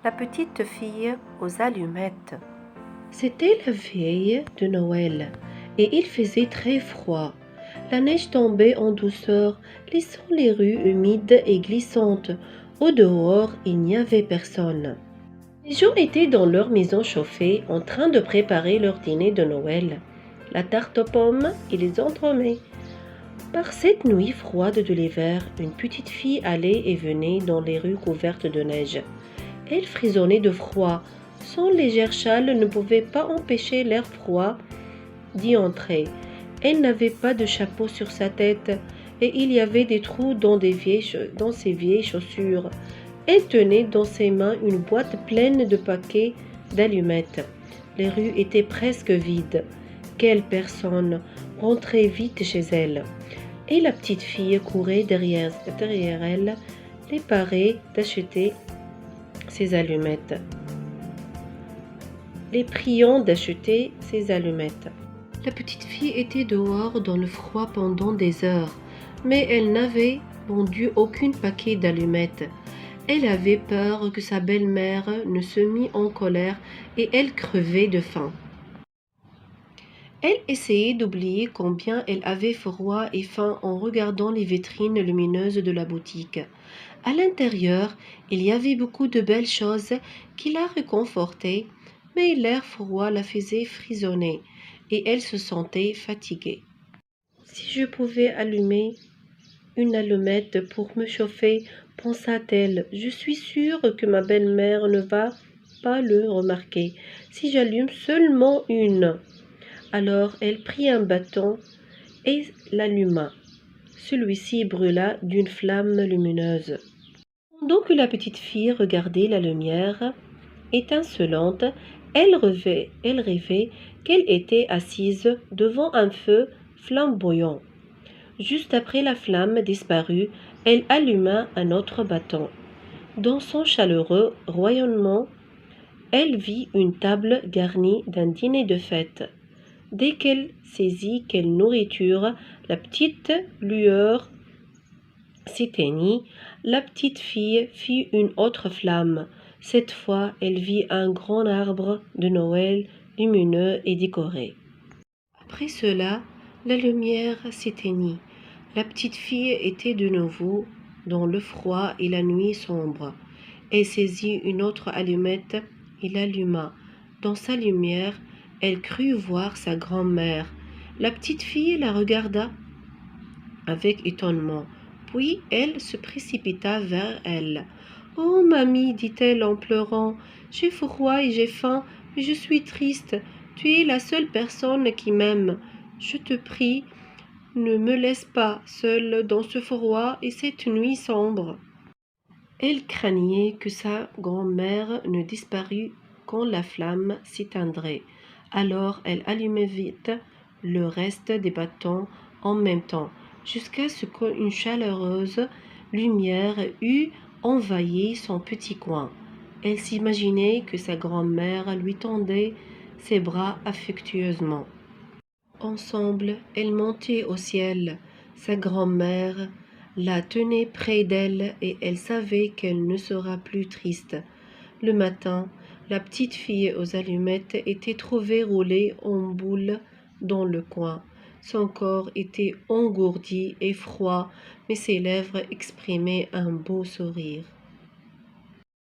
La petite fille aux allumettes. C'était la veille de Noël et il faisait très froid. La neige tombait en douceur, laissant les rues humides et glissantes. Au dehors, il n'y avait personne. Les gens étaient dans leur maison chauffée en train de préparer leur dîner de Noël, la tarte aux pommes et les entremets. Par cette nuit froide de l'hiver, une petite fille allait et venait dans les rues couvertes de neige. Elle frissonnait de froid. Son léger châle ne pouvait pas empêcher l'air froid d'y entrer. Elle n'avait pas de chapeau sur sa tête et il y avait des trous dans ses vieilles chaussures. Elle tenait dans ses mains une boîte pleine de paquets d'allumettes. Les rues étaient presque vides. Quelle personne rentrait vite chez elle. Et la petite fille courait derrière elle, les parée d'acheter ses allumettes. Les priant d'acheter ses allumettes. La petite fille était dehors dans le froid pendant des heures, mais elle n'avait vendu aucun paquet d'allumettes. Elle avait peur que sa belle-mère ne se mît en colère et elle crevait de faim. Elle essayait d'oublier combien elle avait froid et faim en regardant les vitrines lumineuses de la boutique. À l'intérieur, il y avait beaucoup de belles choses qui la réconfortaient, mais l'air froid la faisait frissonner et elle se sentait fatiguée. Si je pouvais allumer une allumette pour me chauffer, pensa-t-elle, je suis sûre que ma belle-mère ne va pas le remarquer si j'allume seulement une. Alors elle prit un bâton et l'alluma. Celui-ci brûla d'une flamme lumineuse. Pendant que la petite fille regardait la lumière étincelante, elle rêvait qu'elle était assise devant un feu flamboyant. Juste après la flamme disparue, elle alluma un autre bâton. Dans son chaleureux rayonnement, elle vit une table garnie d'un dîner de fête. Dès qu'elle saisit quelle nourriture, la petite lueur s'éteignit. La petite fille fit une autre flamme. Cette fois, elle vit un grand arbre de Noël lumineux et décoré. Après cela, la lumière s'éteignit. La petite fille était de nouveau dans le froid et la nuit sombre. Elle saisit une autre allumette et l'alluma. Dans sa lumière, elle crut voir sa grand-mère. La petite fille la regarda avec étonnement. Puis elle se précipita vers elle. « Oh, mamie, dit-elle en pleurant, j'ai froid et j'ai faim, mais je suis triste. Tu es la seule personne qui m'aime. Je te prie, ne me laisse pas seule dans ce froid et cette nuit sombre. » Elle craignait que sa grand-mère ne disparût quand la flamme s'éteindrait. Alors elle allumait vite le reste des bâtons en même temps, jusqu'à ce qu'une chaleureuse lumière eût envahi son petit coin. Elle s'imaginait que sa grand-mère lui tendait ses bras affectueusement. Ensemble, elles montaient au ciel. Sa grand-mère la tenait près d'elle et elle savait qu'elle ne sera plus triste. Le matin, la petite fille aux allumettes était trouvée roulée en boule dans le coin. Son corps était engourdi et froid, mais ses lèvres exprimaient un beau sourire.